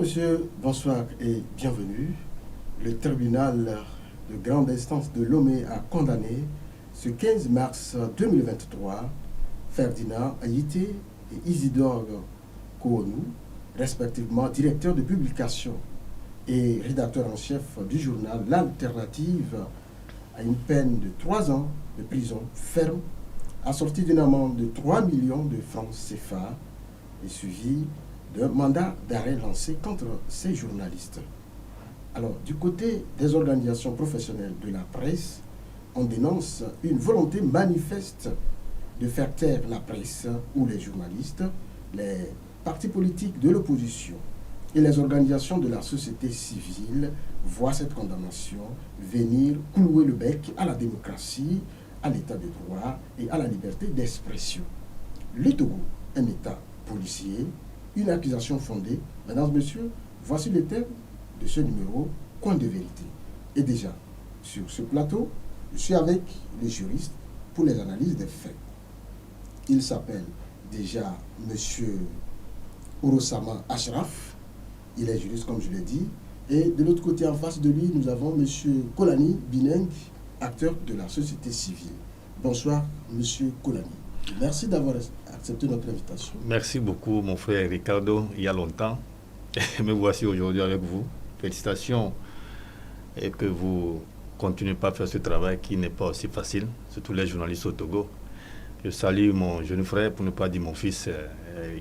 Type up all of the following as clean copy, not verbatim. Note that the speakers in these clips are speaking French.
monsieur, bonsoir et bienvenue. Le tribunal de grande instance de Lomé a condamné ce 15 mars 2023 Ferdinand Ayité et Isidore Kouonou, respectivement directeur de publication et rédacteur en chef du journal L'Alternative, à une peine de 3 ans de prison ferme, assortie d'une amende de 3 millions de francs CFA et suivi d'un mandat d'arrêt lancé contre ces journalistes. Alors, du côté des organisations professionnelles de la presse, on dénonce une volonté manifeste de faire taire la presse ou les journalistes, les partis politiques de l'opposition et les organisations de la société civile voient cette condamnation venir clouer le bec à la démocratie, à l'état de droit et à la liberté d'expression. Le Togo, un état policier, une accusation fondée. Mesdames, Messieurs, voici les termes de ce numéro Coin de vérité. Et déjà, sur ce plateau, je suis avec les juristes pour les analyses des faits. Il s'appelle déjà Monsieur Orosama Ashraf. Il est juriste, comme je l'ai dit. Et de l'autre côté, en face de lui, nous avons Monsieur Kolani Bineng, acteur de la société civile. Bonsoir, Monsieur Kolani. Merci d'avoir accepté notre invitation. Merci beaucoup, mon frère Ricardo, il y a longtemps. Me voici aujourd'hui avec vous. Félicitations et que vous continuez pas à faire ce travail qui n'est pas aussi facile, surtout les journalistes au Togo. Je salue mon jeune frère, pour ne pas dire mon fils,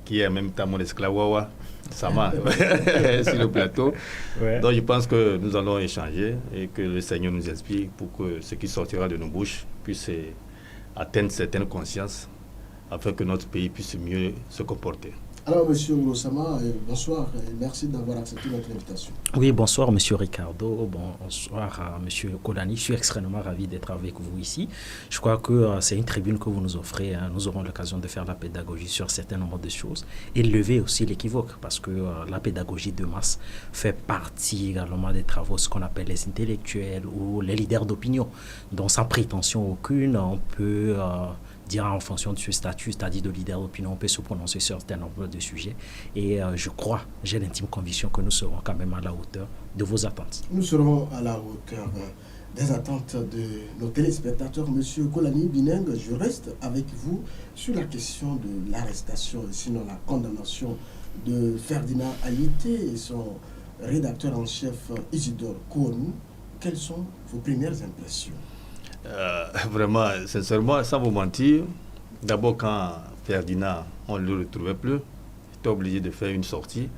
qui est en même temps mon esclave Wawa, Sama, sur le plateau. Ouais. Donc je pense que nous allons échanger et que le Seigneur nous inspire pour que ce qui sortira de nos bouches puisse atteindre certaines consciences afin que notre pays puisse mieux se comporter. Alors, Monsieur Orosama, bonsoir et merci d'avoir accepté notre invitation. Oui, bonsoir, Monsieur Ricardo. Bonsoir, Monsieur Kolani. Je suis extrêmement ravi d'être avec vous ici. Je crois que c'est une tribune que vous nous offrez. Nous aurons l'occasion de faire la pédagogie sur certains nombres de choses et lever aussi l'équivoque parce que la pédagogie de masse fait partie également des travaux, ce qu'on appelle les intellectuels ou les leaders d'opinion. Donc, sans prétention aucune, on peut dire en fonction de ce statut, c'est-à-dire de leader d'opinion, on peut se prononcer sur un certain nombre de sujets. Et je crois, j'ai l'intime conviction que nous serons quand même à la hauteur de vos attentes. Nous serons à la hauteur des attentes de nos téléspectateurs. Monsieur Kolani Bineng, je reste avec vous sur la question de l'arrestation, sinon la condamnation de Ferdinand Ayité et son rédacteur en chef Isidore Kouonou. Quelles sont vos premières impressions? Vraiment, sincèrement, sans vous mentir, d'abord quand Ferdinand, on ne le retrouvait plus, j'étais obligé de faire une sortie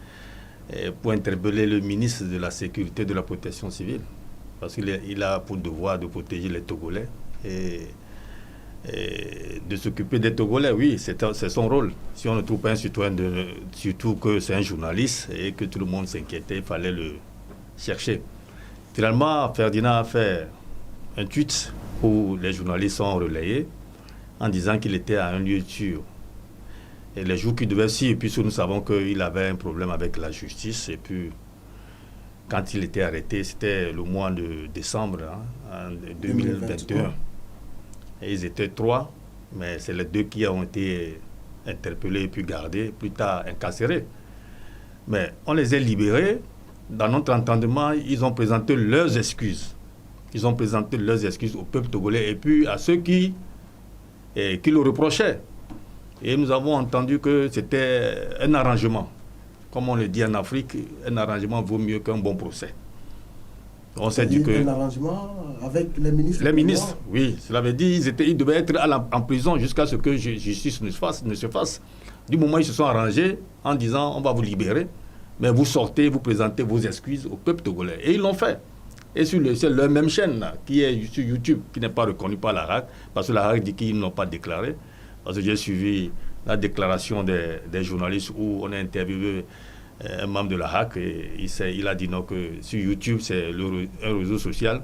pour interpeller le ministre de la Sécurité et de la Protection civile, parce qu'il a pour devoir de protéger les Togolais et de s'occuper des Togolais, oui, c'est son rôle. Si on ne trouve pas un citoyen, surtout que c'est un journaliste et que tout le monde s'inquiétait, il fallait le chercher. Finalement, Ferdinand a fait un tweet où les journalistes sont relayés en disant qu'il était à un lieu sûr. Et les jours qu'il devait suivre, puisque nous savons qu'il avait un problème avec la justice, et puis quand il était arrêté, c'était le mois de décembre en 2021. Et ils étaient 3, mais c'est les 2 qui ont été interpellés et puis gardés, plus tard incarcérés. Mais on les a libérés. Dans notre entendement, ils ont présenté leurs excuses. Ils ont présenté leurs excuses au peuple togolais et puis à ceux qui le reprochaient. Et nous avons entendu que c'était un arrangement. Comme on le dit en Afrique, un arrangement vaut mieux qu'un bon procès. On s'est dit que... Un arrangement avec les ministres? Les ministres, oui. Cela veut dire qu'ils devaient être en prison jusqu'à ce que justice ne se fasse. Du moment où ils se sont arrangés en disant on va vous libérer, mais vous sortez, vous présentez vos excuses au peuple togolais. Et ils l'ont fait. Et sur leur même chaîne là, qui est sur YouTube, qui n'est pas reconnue par la RAC, parce que la RAC dit qu'ils n'ont pas déclaré. Parce que j'ai suivi la déclaration des journalistes où on a interviewé un membre de la RAC et il a dit non, que sur YouTube, c'est un réseau social,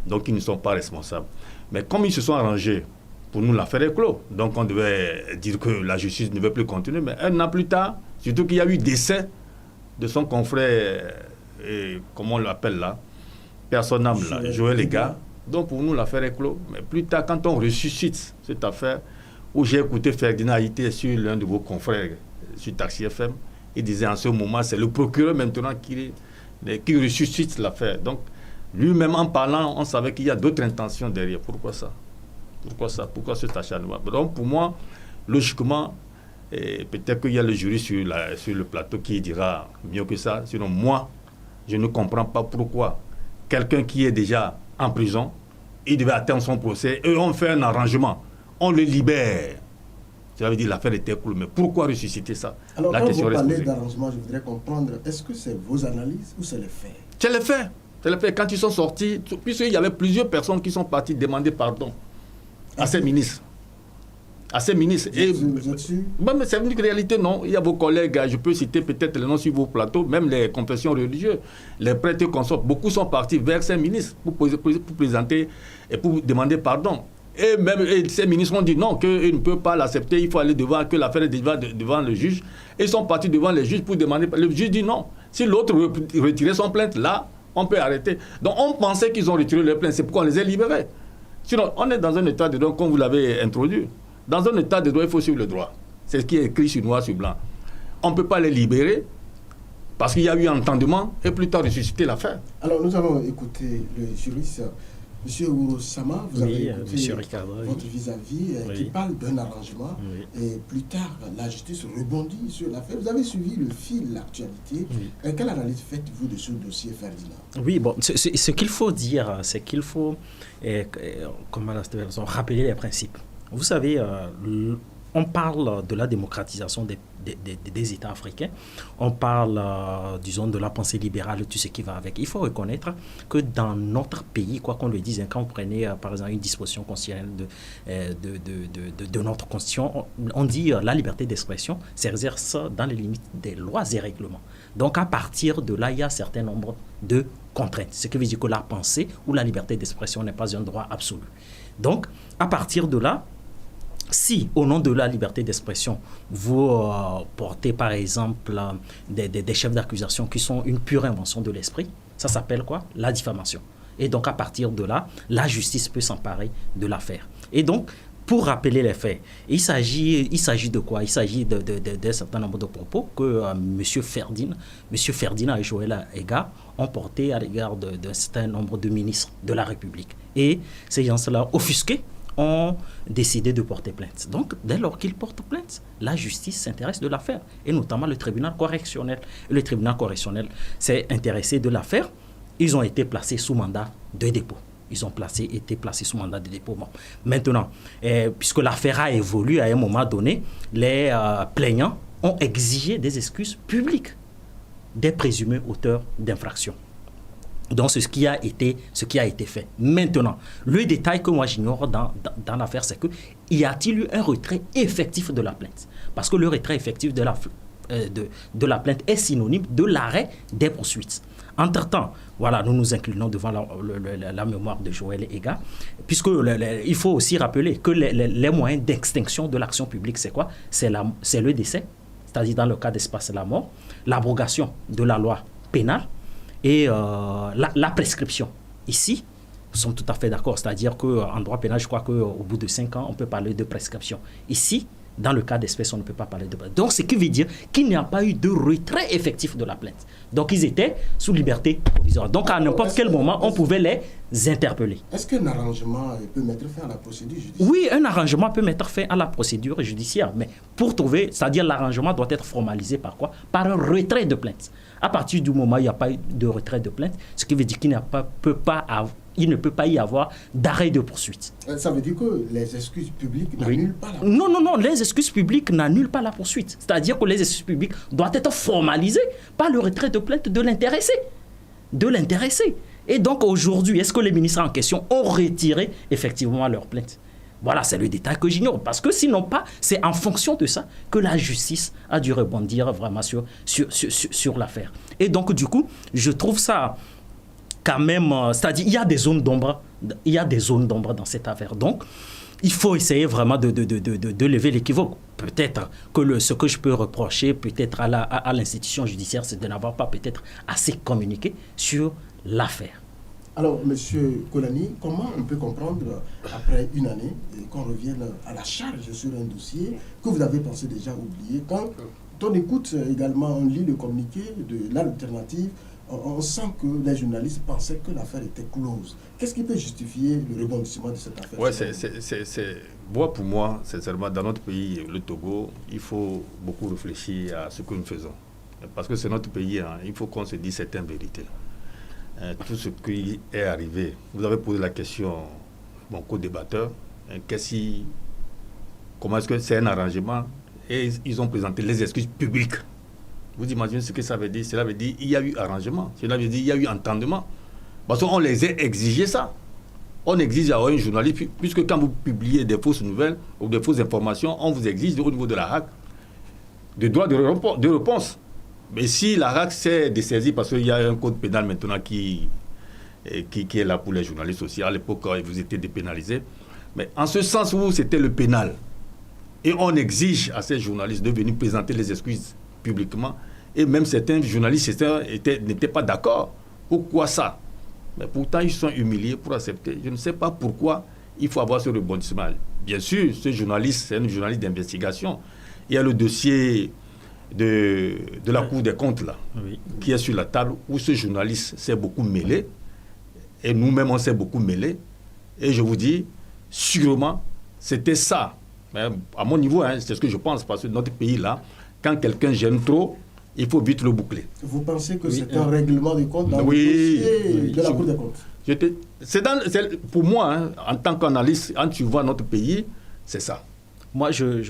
donc ils ne sont pas responsables. Mais comme ils se sont arrangés, pour nous, l'affaire est clos. Donc on devait dire que la justice ne veut plus continuer. Mais 1 an plus tard, surtout qu'il y a eu décès de son confrère, comment on l'appelle là, personne âme là, Joël Lega. Donc pour nous, l'affaire est clos. Mais plus tard, quand on ressuscite cette affaire, où j'ai écouté Ferdinand Ayité sur l'un de vos confrères sur Taxi FM, Il disait en ce moment, c'est le procureur maintenant qui ressuscite l'affaire. Donc, lui-même en parlant, on savait qu'il y a d'autres intentions derrière. Pourquoi ça? Pourquoi cet acharnement? Donc, pour moi, logiquement, peut-être qu'il y a le jury sur le plateau qui dira mieux que ça. Sinon, moi, je ne comprends pas pourquoi quelqu'un qui est déjà en prison, il devait attendre son procès et on fait un arrangement. On le libère. Ça veut dire l'affaire était cool. Mais pourquoi ressusciter ça? Alors, quand vous parlez d'arrangement, je voudrais comprendre, est-ce que c'est vos analyses ou c'est les faits? C'est les faits. C'est les faits. Quand ils sont sortis, puisqu'il y avait plusieurs personnes qui sont parties demander pardon à ces ministres. À ces ministres. Vous êtes sûr? Mais c'est une réalité, non. Il y a vos collègues, je peux citer peut-être les noms sur vos plateaux, même les confessions religieuses, les prêtres consorts, beaucoup sont partis vers ces ministres pour présenter et pour demander pardon. Et même ces ministres ont dit non, qu'ils ne peuvent pas l'accepter, il faut aller devant, que l'affaire est devant le juge. Et ils sont partis devant le juge pour demander. Le juge dit non. Si l'autre retirait son plainte, là, on peut arrêter. Donc on pensait qu'ils ont retiré leur plainte, c'est pourquoi on les a libérés. Sinon, on est dans un état de droit, comme vous l'avez introduit. Dans un état de droit, il faut suivre le droit. C'est ce qui est écrit sur noir sur blanc. On ne peut pas les libérer parce qu'il y a eu un entendement et plus tard ressusciter l'affaire. Alors nous allons écouter le juriste. Monsieur Ouro-Sama, vous avez écouté votre vis-à-vis qui parle d'un arrangement et plus tard, la justice rebondit sur l'affaire. Vous avez suivi le fil, l'actualité. Quelle analyse faites-vous de ce dossier, Ferdinand? Oui, bon, ce qu'il faut dire, c'est qu'il faut rappeler les principes. Vous savez, on parle de la démocratisation des États africains, on parle, disons, de la pensée libérale, tout ce qui va avec. Il faut reconnaître que dans notre pays, quoi qu'on le dise, quand vous prenez, par exemple, une disposition constitutionnelle de notre constitution, on dit la liberté d'expression s'exerce dans les limites des lois et règlements. Donc, à partir de là, il y a un certain nombre de contraintes, ce qui veut dire que la pensée ou la liberté d'expression n'est pas un droit absolu. Donc, à partir de là, si, au nom de la liberté d'expression, vous portez, par exemple, des chefs d'accusation qui sont une pure invention de l'esprit, ça s'appelle quoi? La diffamation. Et donc, à partir de là, la justice peut s'emparer de l'affaire. Et donc, pour rappeler les faits, il s'agit de quoi? Il s'agit d'un certain nombre de propos que M. Ferdinand et Joël Ega ont portés à l'égard d'un certain nombre de ministres de la République. Et ces gens-là, offusqués, ont décidé de porter plainte. Donc, dès lors qu'ils portent plainte, la justice s'intéresse de l'affaire, et notamment le tribunal correctionnel. Le tribunal correctionnel s'est intéressé de l'affaire. Ils ont été placés sous mandat de dépôt. Été placés sous mandat de dépôt. Bon. Maintenant, puisque l'affaire a évolué à un moment donné, les plaignants ont exigé des excuses publiques des présumés auteurs d'infractions. Donc, ce qui a été fait. Maintenant, le détail que moi j'ignore dans l'affaire, c'est que y a-t-il eu un retrait effectif de la plainte? Parce que le retrait effectif de la plainte est synonyme de l'arrêt des poursuites. Entre-temps, voilà, nous nous inclinons devant la mémoire de Joël Ega, puisque il faut aussi rappeler que les moyens d'extinction de l'action publique, c'est quoi? C'est le décès, c'est-à-dire dans le cas d'espace la mort, l'abrogation de la loi pénale, et la prescription. Ici, nous sommes tout à fait d'accord. C'est-à-dire qu'en droit pénal, je crois qu'au bout de 5 ans, on peut parler de prescription. Ici, dans le cas d'espèce, on ne peut pas parler de prescription. Donc, ce qui veut dire qu'il n'y a pas eu de retrait effectif de la plainte. Donc, ils étaient sous liberté provisoire. Donc, à n'importe quel moment, on pouvait les interpeller. Est-ce qu'un arrangement peut mettre fin à la procédure judiciaire? Oui, un arrangement peut mettre fin à la procédure judiciaire. Mais pour trouver, c'est-à-dire l'arrangement doit être formalisé par quoi? Par un retrait de plainte. À partir du moment où il n'y a pas eu de retrait de plainte, ce qui veut dire qu'il ne peut pas y avoir d'arrêt de poursuite. Ça veut dire que les excuses publiques n'annulent pas la poursuite? Non, les excuses publiques n'annulent pas la poursuite. C'est-à-dire que les excuses publiques doivent être formalisées par le retrait de plainte de l'intéressé. Et donc aujourd'hui, est-ce que les ministres en question ont retiré effectivement leur plainte? Voilà, c'est le détail que j'ignore. Parce que sinon pas, c'est en fonction de ça que la justice a dû rebondir vraiment sur l'affaire. Et donc du coup, je trouve ça quand même... c'est-à-dire, il y a des zones d'ombre. Il y a des zones d'ombre dans cette affaire. Donc, il faut essayer vraiment de lever l'équivoque. Peut-être que ce que je peux reprocher peut-être à l'institution judiciaire, c'est de n'avoir pas peut-être assez communiqué sur l'affaire. Alors, M. Kolani, comment on peut comprendre, après une année, qu'on revienne à la charge sur un dossier que vous avez pensé déjà oublier, quand quand on écoute également, on lit le communiqué de l'alternative, on sent que les journalistes pensaient que l'affaire était close. Qu'est-ce qui peut justifier le rebondissement de cette affaire? Ouais, pour moi, sincèrement, dans notre pays, le Togo, il faut beaucoup réfléchir à ce que nous faisons. Parce que c'est notre pays, hein, il faut qu'on se dise certaines vérités. Tout ce qui est arrivé, vous avez posé la question, mon co-débatteur, comment est-ce que c'est un arrangement? Et ils ont présenté les excuses publiques. Vous imaginez ce que ça veut dire? Cela veut dire qu'il y a eu arrangement. Cela veut dire qu'il y a eu entendement. Parce qu'on les a exigé ça. On exige à un journaliste, puisque quand vous publiez des fausses nouvelles ou des fausses informations, on vous exige au niveau de la RAC des droits de réponse. Mais si la RAC s'est dessaisi, parce qu'il y a un code pénal maintenant qui est là pour les journalistes aussi, à l'époque, vous étiez dépénalisés. Mais en ce sens où c'était le pénal, et on exige à ces journalistes de venir présenter les excuses publiquement, et même certains journalistes n'étaient pas d'accord. Pourquoi ça? Mais pourtant, ils sont humiliés pour accepter. Je ne sais pas pourquoi il faut avoir ce rebondissement. Bien sûr, ce journaliste, c'est un journaliste d'investigation. Il y a le dossier de la Cour des comptes, là, qui est sur la table, où ce journaliste s'est beaucoup mêlé, et nous-mêmes, on s'est beaucoup mêlé. Et je vous dis, sûrement, c'était ça. Mais à mon niveau, hein, c'est ce que je pense, parce que notre pays, là, quand quelqu'un gêne trop, il faut vite le boucler. Vous pensez que c'est un règlement de compte dans le dossier de la Cour des comptes? Pour moi, hein, en tant qu'analyste, quand tu vois notre pays, c'est ça. Moi, je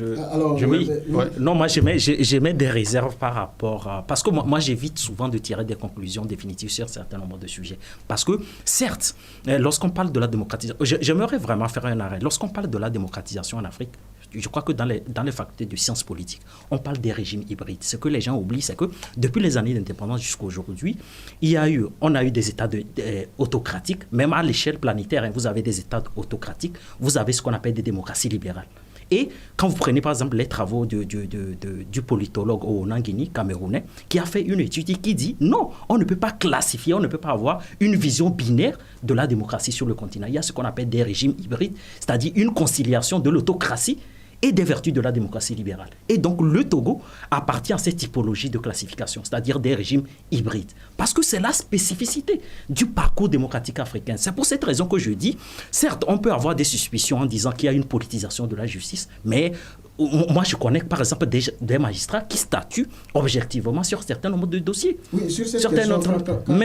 mets des réserves par rapport à... Parce que moi j'évite souvent de tirer des conclusions définitives sur un certain nombre de sujets. Parce que, certes, lorsqu'on parle de la démocratisation... J'aimerais vraiment faire un arrêt. Lorsqu'on parle de la démocratisation en Afrique, je crois que dans les facultés de sciences politiques, on parle des régimes hybrides. Ce que les gens oublient, c'est que depuis les années d'indépendance jusqu'à aujourd'hui, on a eu des États autocratiques, même à l'échelle planétaire. Hein, vous avez des États autocratiques, vous avez ce qu'on appelle des démocraties libérales. Et quand vous prenez par exemple les travaux du politologue Onangini, camerounais, qui a fait une étude qui dit non, on ne peut pas classifier, on ne peut pas avoir une vision binaire de la démocratie sur le continent. Il y a ce qu'on appelle des régimes hybrides, c'est-à-dire une conciliation de l'autocratie et des vertus de la démocratie libérale. Et donc le Togo appartient à cette typologie de classification, c'est-à-dire des régimes hybrides. Parce que c'est la spécificité du parcours démocratique africain. C'est pour cette raison que je dis, certes, on peut avoir des suspicions en disant qu'il y a une politisation de la justice, mais moi je connais par exemple des magistrats qui statuent objectivement sur certains nombres de dossiers. Oui, sur cette question,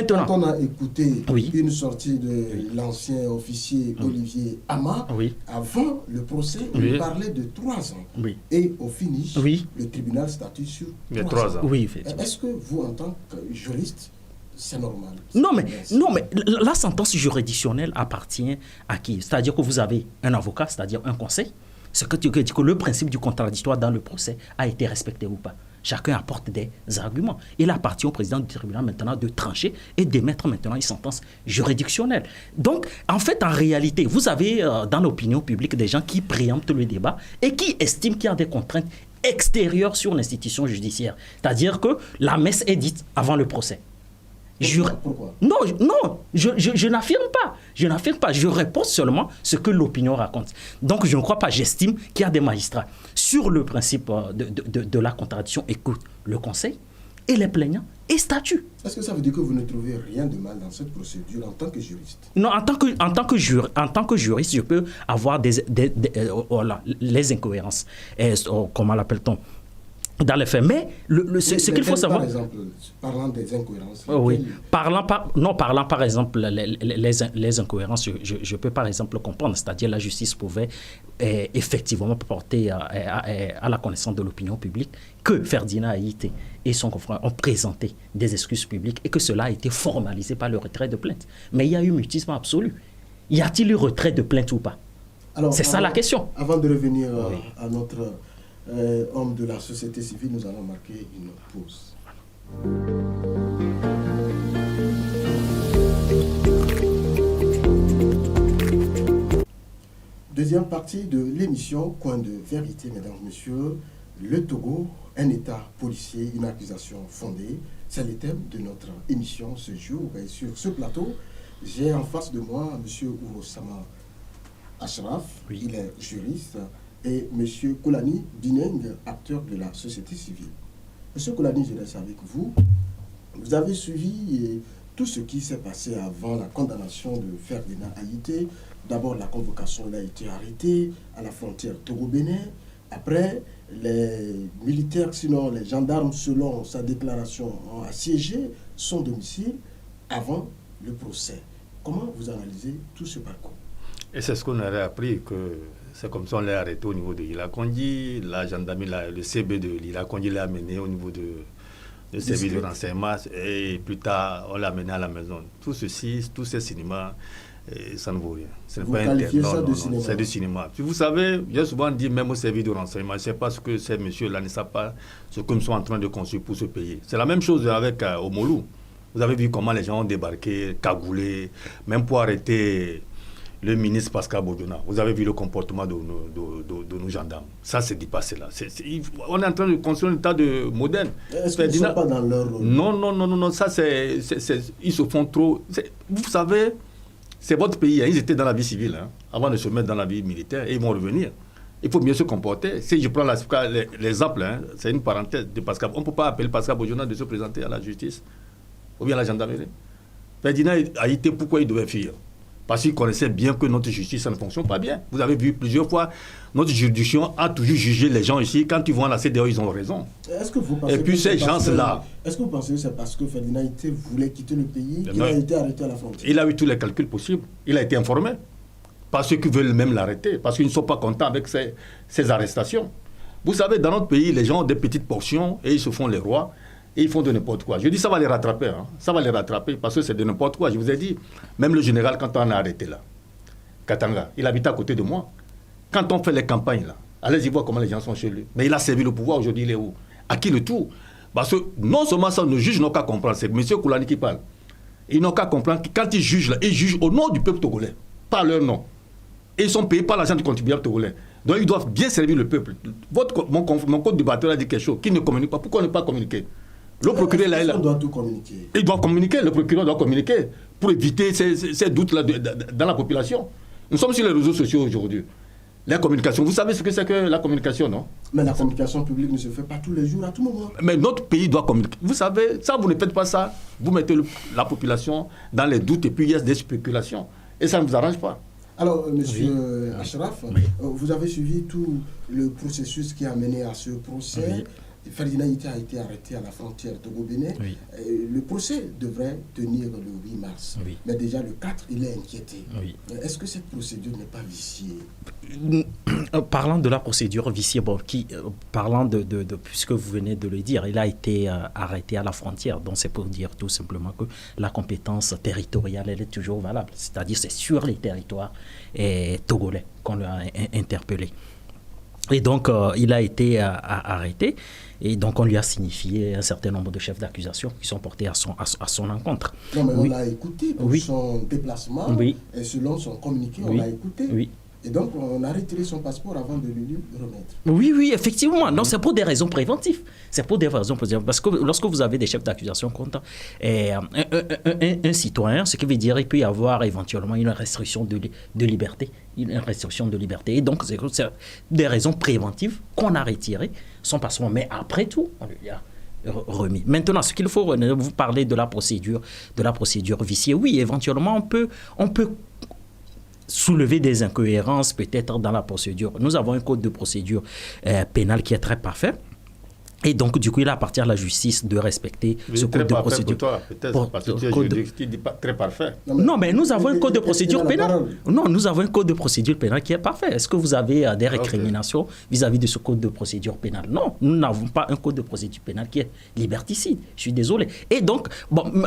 quand on a écouté une sortie de l'ancien officier Olivier Ama, avant le procès, il parlait de 3 ans. Et au finish, le tribunal statue sur 3 ans. Est-ce que vous, en tant que juriste, c'est normal? Non, mais la sentence juridictionnelle appartient à qui? C'est-à-dire que vous avez un avocat, c'est-à-dire un conseil. Ce que tu dis que le principe du contradictoire dans le procès a été respecté ou pas. Chacun apporte des arguments. Il appartient au président du tribunal maintenant de trancher et d'émettre maintenant une sentence juridictionnelle. Donc, en fait, en réalité, vous avez dans l'opinion publique des gens qui préemptent le débat et qui estiment qu'il y a des contraintes extérieures sur l'institution judiciaire. C'est-à-dire que la messe est dite avant le procès. Pourquoi? Non, je n'affirme pas. Je réponds seulement ce que l'opinion raconte. Donc, je ne crois pas. J'estime qu'il y a des magistrats sur le principe de la contradiction écoutent le conseil et les plaignants et statuent. Est-ce que ça veut dire que vous ne trouvez rien de mal dans cette procédure en tant que juriste? Non, en tant que juriste, je peux avoir les incohérences. Comment l'appelle-t-on? Dans les faits. Mais ce qu'il faut savoir... Par exemple, parlant des incohérences... Parlant par exemple les incohérences, je peux par exemple comprendre, c'est-à-dire la justice pouvait effectivement porter à la connaissance de l'opinion publique que Ferdinand Haïté et son confrère ont présenté des excuses publiques et que cela a été formalisé par le retrait de plainte. Mais il y a eu mutisme absolu. Y a-t-il eu retrait de plainte ou pas? C'est ça la question. Avant de revenir à notre... homme de la société civile, nous allons marquer une pause. Deuxième partie de l'émission Coin de vérité, mesdames et messieurs. Le Togo, un État policier, une accusation fondée. C'est le thème de notre émission ce jour. Et sur ce plateau, j'ai en face de moi M. Ourosama Ashraf, il est juriste, et M. Kolani Dineng, acteur de la société civile. Monsieur Kolani, je reste avec vous. Vous avez suivi tout ce qui s'est passé avant la condamnation de Ferdinand Aïté. D'abord, la convocation, il a été arrêté à la frontière Togo-Bénin. Après, les militaires, sinon les gendarmes, selon sa déclaration, ont assiégé son domicile avant le procès. Comment vous analysez tout ce parcours? Et c'est ce qu'on aurait appris, que c'est comme ça on l'a arrêté au niveau de Lila Kondji, la gendarmerie, le CB de Lila Kondji l'a amené au niveau de service de renseignement, et plus tard on l'a amené à la maison. Tout ceci, tous ces cinémas, ça ne vaut rien. Ce n'est vous pas qualifiez ça de cinéma. C'est du cinéma. Puis vous savez, j'ai souvent dit, même au service de renseignement, c'est parce que ces messieurs-là ne savent pas ce que nous sommes en train de construire pour ce pays. C'est la même chose avec Omolou. Vous avez vu comment les gens ont débarqué, cagoulés, même pour arrêter le ministre Pascal Bodjona. Vous avez vu le comportement de nos gendarmes. Ça, c'est dépassé là. On est en train de construire un état de moderne. Est-ce qu'ils ne sont pas dans leur rôle? Non. Ça, ils se font trop... Vous savez, c'est votre pays. Hein. Ils étaient dans la vie civile avant de se mettre dans la vie militaire et ils vont revenir. Il faut mieux se comporter. Si je prends l'exemple, c'est une parenthèse de Pascal. On ne peut pas appeler Pascal Bodjona de se présenter à la justice ou bien à la gendarmerie. Ferdinand Aïté, pourquoi il devait fuir? Parce qu'il connaissait bien que notre justice, ça ne fonctionne pas bien. Vous avez vu plusieurs fois, notre juridiction a toujours jugé les gens ici. Quand ils vont à la CEDEAO, ils ont raison. Est-ce que vous pensez et puis ces gens-là... Est-ce que vous pensez que c'est parce que Ferdinand Aïté voulait quitter le pays qu'il a été arrêté à la frontière? Il a eu tous les calculs possibles. Il a été informé. Par ceux qui veulent même l'arrêter. Parce qu'ils ne sont pas contents avec ces arrestations. Vous savez, dans notre pays, les gens ont des petites portions et ils se font les rois. Et ils font de n'importe quoi. Je dis, ça va les rattraper. Ça va les rattraper parce que c'est de n'importe quoi. Je vous ai dit, même le général, quand on a arrêté là, Katanga, il habitait à côté de moi. Quand on fait les campagnes là, allez-y voir comment les gens sont chez lui. Mais il a servi le pouvoir, aujourd'hui il est où? À qui le tour? Parce que non seulement ça, nos juges n'ont qu'à comprendre, c'est M. Kolani qui parle. Ils n'ont qu'à comprendre que quand ils jugent là, ils jugent au nom du peuple togolais, pas leur nom. Et ils sont payés par l'argent du contribuable togolais. Donc ils doivent bien servir le peuple. Mon co-débatteur a dit quelque chose, qui ne communique pas. Pourquoi ne pas communiquer? Le procureur, on doit tout communiquer. Il doit communiquer, le procureur doit communiquer pour éviter ces doutes-là dans la population. Nous sommes sur les réseaux sociaux aujourd'hui. La communication, vous savez ce que c'est que la communication, non? Mais la communication publique ne se fait pas tous les jours, à tout moment. Mais notre pays doit communiquer. Vous savez, ça, vous ne faites pas ça. Vous mettez la population dans les doutes et puis il y a des spéculations. Et ça ne vous arrange pas. Alors, monsieur Achraf, vous avez suivi tout le processus qui a mené à ce procès. Oui. Ferdinand Aïté a été arrêté à la frontière Togo-Bénin. Oui. Le procès devrait tenir le 8 mars. Oui. Mais déjà le 4, il est inquiété. Oui. Est-ce que cette procédure n'est pas viciée? Parlant de la procédure viciée, parlant puisque vous venez de le dire, il a été arrêté à la frontière. Donc c'est pour dire tout simplement que la compétence territoriale, elle est toujours valable. C'est-à-dire c'est sur les territoires togolais qu'on l'a interpellé. Et donc, il a été arrêté. Et donc, on lui a signifié un certain nombre de chefs d'accusation qui sont portés à son encontre. Non, mais on l'a écouté pour son déplacement. Oui. Et selon son communiqué, on l'a écouté. Oui. Et donc, on a retiré son passeport avant de lui remettre. Oui, effectivement. Non, c'est pour des raisons préventives. C'est pour des raisons préventives. Parce que lorsque vous avez des chefs d'accusation contre un citoyen, ce qui veut dire qu'il peut y avoir éventuellement une restriction de liberté. Une restriction de liberté. Et donc, c'est des raisons préventives qu'on a retiré son passeport. Mais après tout, on lui a remis. Maintenant, ce qu'il faut, vous parlez de la procédure viciée. Oui, éventuellement, on peut soulever des incohérences peut-être dans la procédure. Nous avons un code de procédure pénale qui est très parfait. Et donc, du coup, il appartient à la justice de respecter ce code de procédure. Pour toi, peut-être, parce que tu es juridique, tu dis pas très parfait. Non, mais nous avons un code de procédure pénale. Non, nous avons un code de procédure pénale qui est parfait. Est-ce que vous avez des récriminations vis-à-vis de ce code de procédure pénale? Non, nous n'avons pas un code de procédure pénale qui est liberticide. Je suis désolé. Et donc,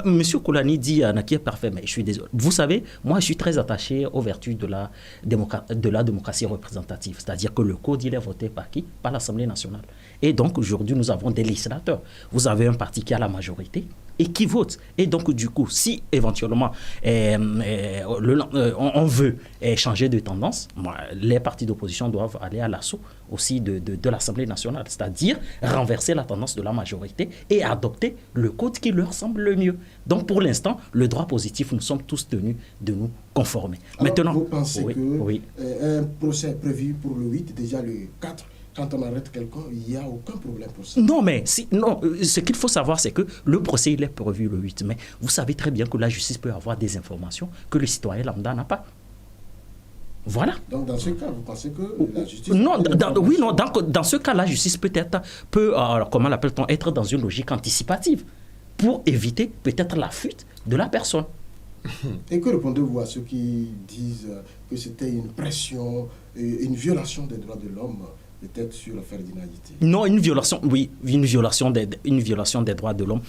M. Kolani dit qui est parfait, mais je suis désolé. Vous savez, moi, je suis très attaché aux vertus de la démocratie représentative. C'est-à-dire que le code, il est voté par qui? Par l'Assemblée nationale. Et donc, aujourd'hui, nous avons des législateurs. Vous avez un parti qui a la majorité et qui vote. Et donc, du coup, si éventuellement on veut changer de tendance, les partis d'opposition doivent aller à l'assaut aussi de l'Assemblée nationale, c'est-à-dire renverser la tendance de la majorité et adopter le code qui leur semble le mieux. Donc, pour l'instant, le droit positif, nous sommes tous tenus de nous conformer. Alors, maintenant, vous pensez qu'un procès prévu pour le 8, déjà le 4, Quand on arrête quelqu'un, il n'y a aucun problème pour ça. Non, mais ce qu'il faut savoir, c'est que le procès, il est prévu le 8 mai. Vous savez très bien que la justice peut avoir des informations que le citoyen lambda n'a pas. Voilà. Donc, dans ce cas, vous pensez que la justice... Non, dans ce cas, la justice peut, comment l'appelle-t-on, être dans une logique anticipative pour éviter peut-être la fuite de la personne. Et que répondez-vous à ceux qui disent que c'était une pression, une violation des droits de l'homme, peut-être sur Ferdinand Haïté? Non, une violation des droits de l'homme.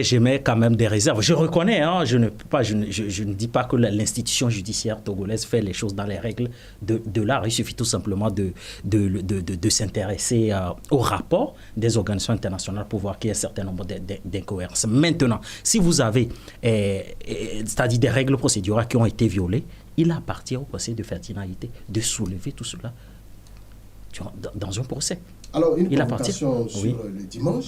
J'émets quand même des réserves. Je reconnais, hein, je ne dis pas que l'institution judiciaire togolaise fait les choses dans les règles de l'art. Il suffit tout simplement de s'intéresser au rapport des organisations internationales pour voir qu'il y a un certain nombre d'incohérences. Maintenant, si vous avez c'est-à-dire des règles procédurales qui ont été violées, il appartient au procès de Ferdinand Haïté de soulever tout cela dans un procès. Alors, une convocation sur le dimanche,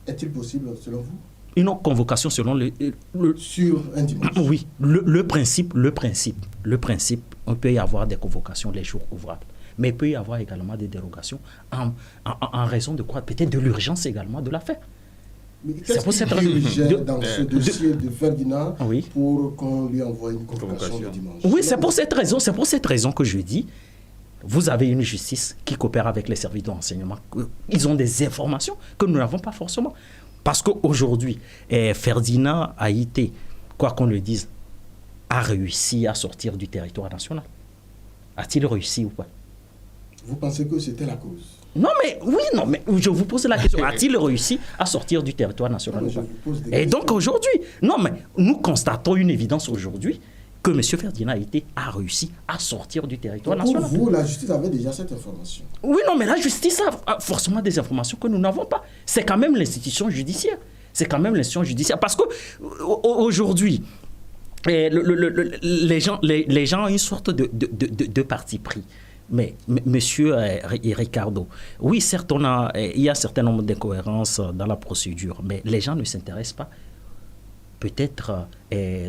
est-il possible selon vous? Une convocation selon sur un dimanche. Oui, le principe, on peut y avoir des convocations les jours ouvrables. Mais il peut y avoir également des dérogations en raison de quoi? Peut-être de l'urgence également de l'affaire. Mais qu'est-ce qui dirigeait dans ce dossier de Ferdinand pour qu'on lui envoie une convocation le dimanche? Oui, c'est pour cette raison que je dis, vous avez une justice qui coopère avec les services de renseignement. Ils ont des informations que nous n'avons pas forcément. Parce qu'aujourd'hui, Ferdinand Haïté, quoi qu'on le dise, a réussi à sortir du territoire national. A-t-il réussi ou pas? Vous pensez que c'était la cause? Non, mais je vous pose la question. A-t-il réussi à sortir du territoire national? Et donc aujourd'hui, nous constatons une évidence aujourd'hui que M. Ferdinand Haïté a réussi à sortir du territoire national. Pour vous, la justice avait déjà cette information? Oui, mais la justice a forcément des informations que nous n'avons pas. C'est quand même l'institution judiciaire. Parce qu'aujourd'hui, les gens ont une sorte de parti pris. Mais, monsieur Ricardo, oui, certes, il y a un certain nombre d'incohérences dans la procédure, mais les gens ne s'intéressent pas, peut-être,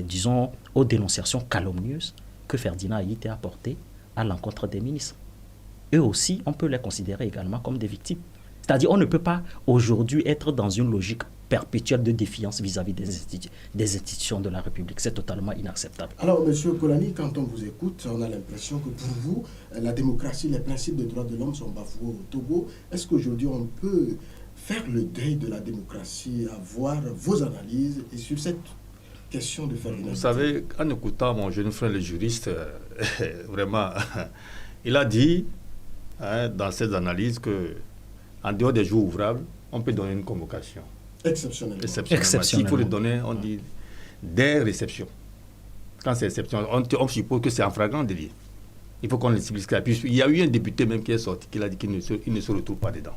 disons, aux dénonciations calomnieuses que Ferdinand Haïté a portées à l'encontre des ministres. Eux aussi, on peut les considérer également comme des victimes. C'est-à-dire, on ne peut pas aujourd'hui être dans une logique perpétuelle de défiance vis-à-vis des institutions de la République. C'est totalement inacceptable. Alors, M. Kolani, quand on vous écoute, on a l'impression que pour vous, la démocratie, les principes des droits de l'homme sont bafoués au Togo. Est-ce qu'aujourd'hui, on peut faire le deuil de la démocratie, avoir vos analyses et sur cette question de Ferdinand? Vous savez, en écoutant mon jeune frère le juriste, vraiment, il a dit dans ses analyses que en dehors des jours ouvrables, on peut donner une convocation. Exceptionnellement. S'il faut le donner, on dit des réceptions. Quand c'est exceptionnel, on suppose que c'est en flagrant délit. Il faut qu'on le ciblise. Il y a eu un député même qui est sorti, qui a dit qu'il ne se retrouve pas dedans.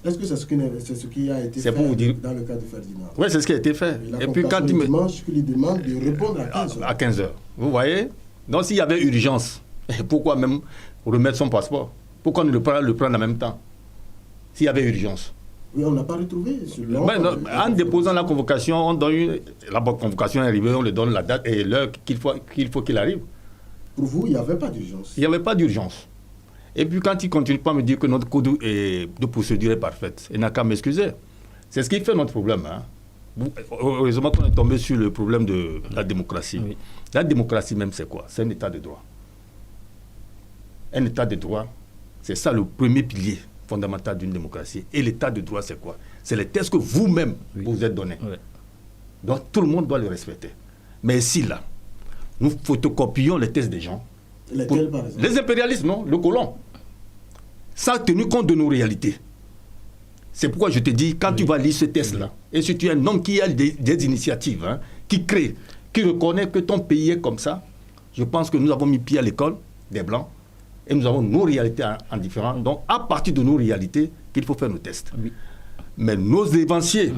Est-ce que c'est ce qui a été fait dans le cas de Ferdinand? Oui, c'est ce qui a été fait. Et puis quand il dimanche, il lui demande de répondre à 15h. À 15h. Vous voyez? Donc s'il y avait urgence, pourquoi même remettre son passeport? Pourquoi ne le prendre en même temps? S'il y avait urgence. Oui, on n'a pas retrouvé. En déposant la convocation, on donne la convocation est arrivée, on lui donne la date et l'heure qu'il faut qu'il arrive. Pour vous, il n'y avait pas d'urgence? Il n'y avait pas d'urgence. Et puis quand il continue pas à me dire que notre code de procédure est parfaite, il n'a qu'à m'excuser. C'est ce qui fait notre problème. Heureusement qu'on est tombé sur le problème de la démocratie. Oui. La démocratie même, c'est quoi? C'est un état de droit. Un état de droit, c'est ça le premier pilier fondamental d'une démocratie. Et l'état de droit, c'est quoi? C'est les tests que vous-même vous êtes donnés. Oui. Donc tout le monde doit le respecter. Mais ici, là, nous photocopions les tests des gens. Lesquels, par exemple? Les impérialistes, non, le colon. Ça a tenu compte de nos réalités. C'est pourquoi je te dis, quand tu vas lire ce test-là, et si tu es un homme qui a des initiatives, qui crée, qui reconnaît que ton pays est comme ça, je pense que nous avons mis pied à l'école des Blancs, et nous avons nos réalités en différents. Donc, à partir de nos réalités, qu'il faut faire nos tests. Oui. Mais nos évanciers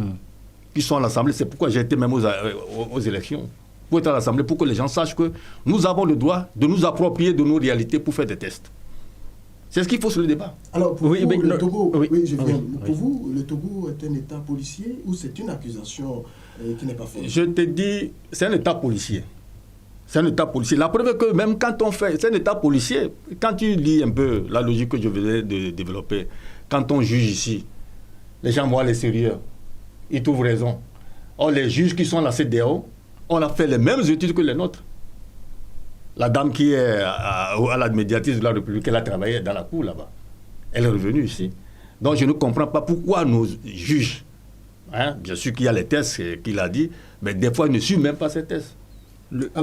qui sont à l'Assemblée, c'est pourquoi j'ai été même aux élections, pour être à l'Assemblée, pour que les gens sachent que nous avons le droit de nous approprier de nos réalités pour faire des tests. C'est ce qu'il faut sur le débat. Alors, pour vous, le Togo, pour vous, le Togo est un État policier ou c'est une accusation qui n'est pas fondée? Je te dis, c'est un État policier. C'est un État policier. La preuve est que même quand on fait... C'est un État policier. Quand tu lis un peu la logique que je venais de développer, quand on juge ici, les gens voient les sérieux. Ils trouvent raison. Or, les juges qui sont à la CEDEAO, on a fait les mêmes études que les nôtres. La dame qui est à la médiatrice de la République, elle a travaillé dans la cour là-bas. Elle est revenue ici. Donc, je ne comprends pas pourquoi nos juges, bien sûr qu'il y a les tests qu'il a dit, mais des fois, ils ne suivent même pas ces tests.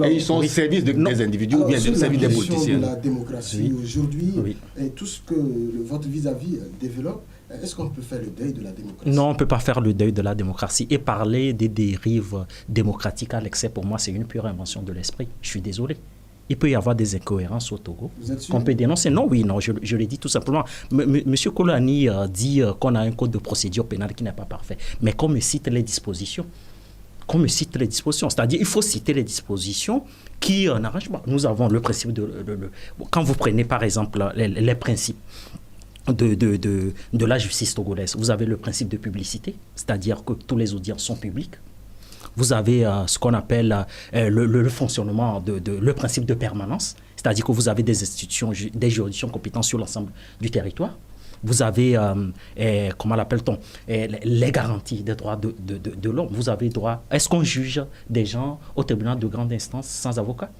Et ils sont au service des individus ou bien au service des politiciens. De la démocratie aujourd'hui, et tout ce que votre vis-à-vis développe, est-ce qu'on peut faire le deuil de la démocratie? Non, on ne peut pas faire le deuil de la démocratie. Et parler des dérives démocratiques à l'excès, pour moi, c'est une pure invention de l'esprit. Je suis désolé. Il peut y avoir des incohérences au Togo qu'on peut dénoncer. Non, oui, non, je le dis tout simplement. Monsieur Kolani dit qu'on a un code de procédure pénale qui n'est pas parfait. Mais qu'on me cite les dispositions. C'est-à-dire il faut citer les dispositions qui n'arrangent pas. Nous avons le principe quand vous prenez par exemple les principes de la justice togolaise, vous avez le principe de publicité, c'est-à-dire que tous les audiences sont publiques. Vous avez ce qu'on appelle le fonctionnement le principe de permanence, c'est-à-dire que vous avez des institutions, des juridictions compétentes sur l'ensemble du territoire. Vous avez, comment l'appelle-t-on, les garanties des droits de l'homme. Vous avez droit... Est-ce qu'on juge des gens au tribunal de grande instance sans avocat?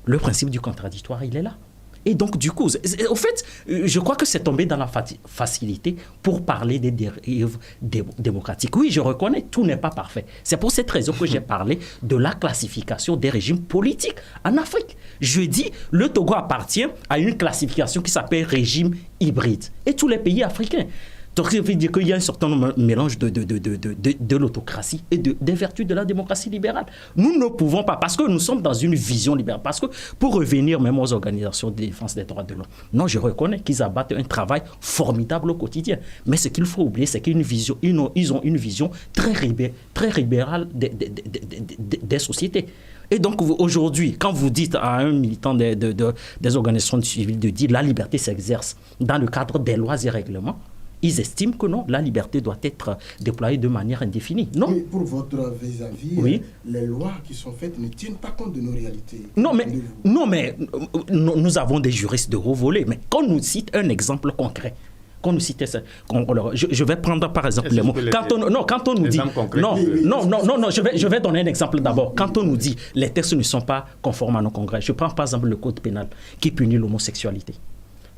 Le principe du contradictoire, il est là. Et donc, du coup, au fait, je crois que c'est tombé dans la facilité pour parler des dérives démocratiques. Oui, je reconnais, tout n'est pas parfait. C'est pour cette raison que j'ai parlé de la classification des régimes politiques en Afrique. Je dis, le Togo appartient à une classification qui s'appelle régime hybride. Et tous les pays africains. Donc, ça veut dire qu'il y a un certain mélange de l'autocratie et des vertus de la démocratie libérale. Nous ne pouvons pas, parce que nous sommes dans une vision libérale, parce que pour revenir même aux organisations de défense des droits de l'homme, non, je reconnais qu'ils abattent un travail formidable au quotidien. Mais ce qu'il faut oublier, c'est qu'ils ont une vision très libérale des sociétés. Et donc, aujourd'hui, quand vous dites à un militant des organisations civiles de dire la liberté s'exerce dans le cadre des lois et règlements, ils estiment que non, la liberté doit être déployée de manière indéfinie. Non. Mais pour votre vis-à-vis, les lois qui sont faites ne tiennent pas compte de nos réalités. Non, mais nous avons des juristes de haut volet. Mais quand on nous cite un exemple concret, je vais prendre par exemple les mots. Quand on nous dit... Non, je vais donner un exemple d'abord. Quand on nous dit les textes ne sont pas conformes à nos congrès, je prends par exemple le code pénal qui punit l'homosexualité.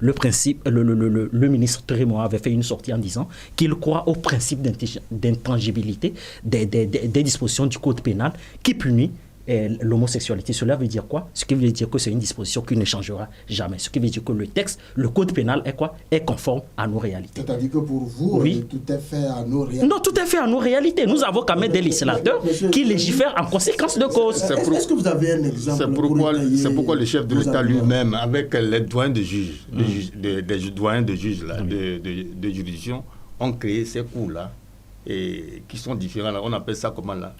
Le ministre Trémois avait fait une sortie en disant qu'il croit au principe d'intangibilité des dispositions du code pénal qui punit l'homosexualité. Cela veut dire quoi? Ce qui veut dire que c'est une disposition qui ne changera jamais. Ce qui veut dire que le code pénal est quoi? Est conforme à nos réalités. C'est-à-dire que pour vous, tout est fait à nos réalités. Non, tout est fait à nos réalités. Nous avons quand même des législateurs qui légifèrent en conséquence de cause. Est-ce que vous avez un exemple? C'est pourquoi le chef de l'État lui-même, avec les doyens de juges, des doyens de juges là, de juridiction, ont créé ces cours-là, et qui sont différents. Là. On appelle ça comment là?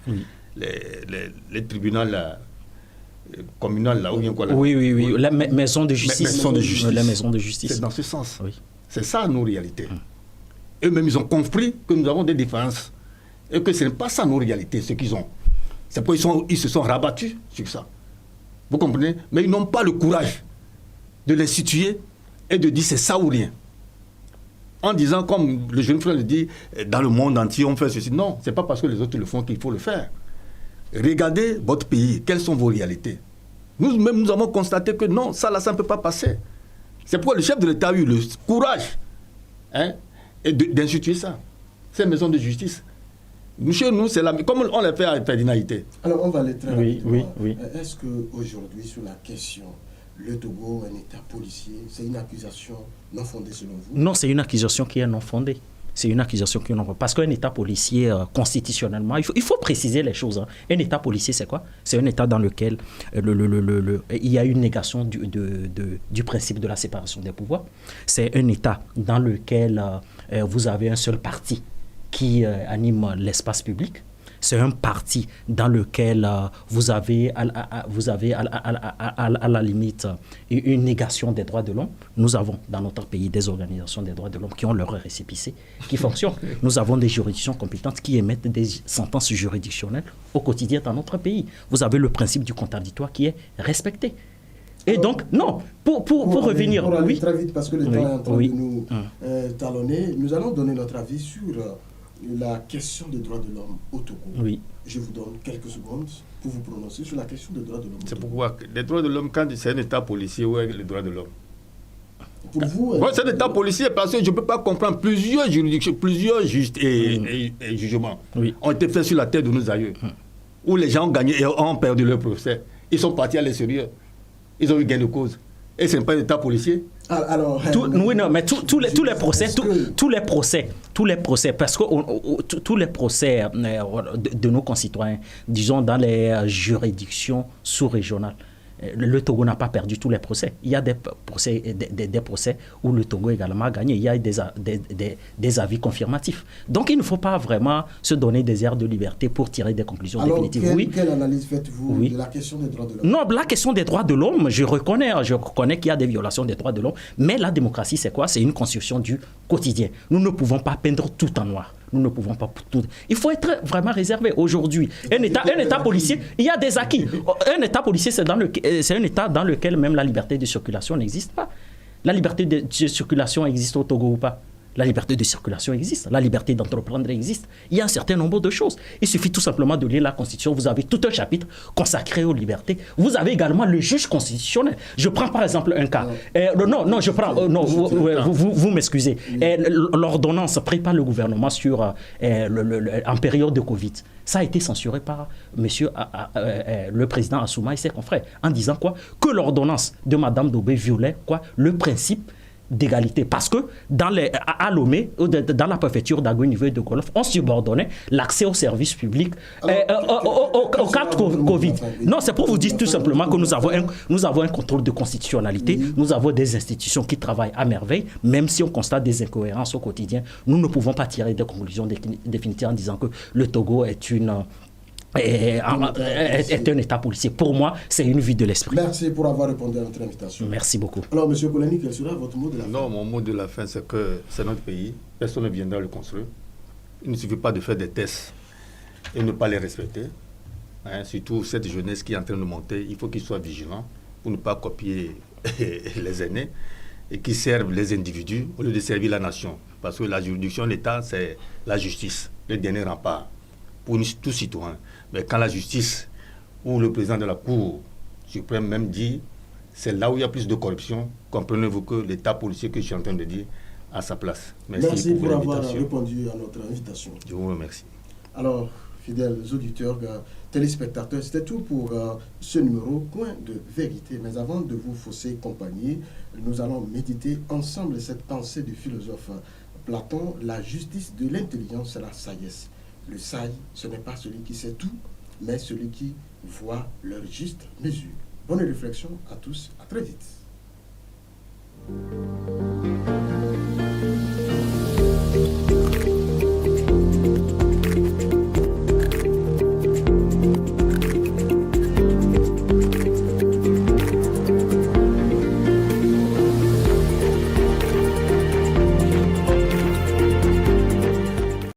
Les tribunaux communaux là, ou bien quoi là? Oui, la maison de justice. La maison de justice. C'est dans ce sens. Oui. C'est ça nos réalités. Eux-mêmes, ils ont compris que nous avons des différences et que ce n'est pas ça nos réalités, ce qu'ils ont. C'est pourquoi ils se sont rabattus sur ça. Vous comprenez? Mais ils n'ont pas le courage de les situer et de dire c'est ça ou rien. En disant, comme le jeune frère le dit, dans le monde entier, on fait ceci. Non, ce n'est pas parce que les autres le font qu'il faut le faire. Regardez votre pays, quelles sont vos réalités. Nous-mêmes, nous avons constaté que non, ça là, ça ne peut pas passer. C'est pourquoi le chef de l'État a eu le courage d'instituer ça. C'est une maison de justice. Chez nous, c'est comme on l'a fait à Ferdinand Ité. Alors, on va aller très rapidement. Oui. Est-ce qu'aujourd'hui, sur la question, le Togo, un État policier, c'est une accusation non fondée selon vous? Non, c'est une accusation qui est non fondée. C'est une accusation qui est non fondée. Parce qu'un État policier, constitutionnellement, il faut préciser les choses. Un État policier, c'est quoi? C'est un État dans lequel il y a une négation du principe de la séparation des pouvoirs. C'est un État dans lequel vous avez un seul parti qui anime l'espace public. c'est un parti dans lequel vous avez à la limite une négation des droits de l'homme. Nous avons dans notre pays des organisations des droits de l'homme qui ont leur récépissé, qui fonctionnent. Nous avons des juridictions compétentes qui émettent des sentences juridictionnelles au quotidien dans notre pays. Vous avez le principe du contradictoire qui est respecté. Et donc, non, pour revenir... Pour aller oui. très vite, parce que le temps est en train de nous talonner, nous allons donner notre avis sur la question des droits de l'homme au Togo. Oui. Je vous donne quelques secondes pour vous prononcer sur la question des droits de l'homme au C'est Togo. pourquoi les droits de l'homme, quand c'est un État policier, où est les droits de l'homme? Pour vous... C'est un État policier parce que je ne peux pas comprendre plusieurs juridictions, plusieurs et jugements ont été faits sur la terre de nos aïeux, où les gens ont gagné et ont perdu leur procès. Ils sont partis à l'extérieur. Ils ont eu gain de cause. Et ce n'est pas un État policier. Alors, oui, non, mais tous les procès, parce que tous les procès de nos concitoyens, disons dans les juridictions sous-régionales, le Togo n'a pas perdu tous les procès. Il y a des procès où le Togo également a gagné. Il y a des avis confirmatifs. Donc, il ne faut pas vraiment se donner des airs de liberté pour tirer des conclusions définitives. Quelle analyse faites-vous de la question des droits de l'homme? Non, la question des droits de l'homme, je reconnais qu'il y a des violations des droits de l'homme. Mais la démocratie, c'est quoi? C'est une construction du quotidien. Nous ne pouvons pas peindre tout en noir. Nous ne pouvons pas tout. Il faut être vraiment réservé. Aujourd'hui, un État policier, il y a des acquis. Un État policier, c'est un État dans lequel même la liberté de circulation n'existe pas. La liberté de circulation existe au Togo ou pas? La liberté de circulation existe, la liberté d'entreprendre existe. Il y a un certain nombre de choses. Il suffit tout simplement de lire la Constitution. Vous avez tout un chapitre consacré aux libertés. Vous avez également le juge constitutionnel. Je prends par exemple un cas. Je prends. Vous m'excusez. L'ordonnance prise par le gouvernement en période de Covid, ça a été censuré par le président Assouma et ses confrères en disant quoi? Que l'ordonnance de Mme Dobé violait le principe d'égalité. Parce que à Lomé, dans la préfecture d'Ago niveau de Golof, on subordonnait l'accès aux services publics au cas de Covid. Non, c'est pour vous dire tout simplement que nous avons un contrôle de constitutionnalité, nous avons des institutions qui travaillent à merveille, même si on constate des incohérences au quotidien, nous ne pouvons pas tirer des conclusions définitives en disant que le Togo est un État policier. Pour moi, c'est une vue de l'esprit. Merci pour avoir répondu à notre invitation. Merci beaucoup. Alors, M. Kolani, quel sera votre mot de la fin? Non, mon mot de la fin, c'est que c'est notre pays. Personne ne viendra le construire. Il ne suffit pas de faire des tests et ne pas les respecter. Surtout cette jeunesse qui est en train de monter, il faut qu'ils soient vigilants pour ne pas copier les aînés et qui servent les individus au lieu de servir la nation. Parce que la juridiction de l'État, c'est la justice, le dernier rempart pour tout citoyen. Mais quand la justice ou le président de la Cour suprême même dit, c'est là où il y a plus de corruption, comprenez-vous que l'État policier que je suis en train de dire a sa place. Merci pour avoir répondu à notre invitation. Je vous remercie. Alors, fidèles auditeurs, téléspectateurs, c'était tout pour ce numéro Coin de vérité. Mais avant de vous fausser compagnie, nous allons méditer ensemble cette pensée du philosophe Platon: la justice de l'intelligence, c'est la sagesse. Le sage, ce n'est pas celui qui sait tout, mais celui qui voit leur juste mesure. Bonne réflexion à tous, à très vite.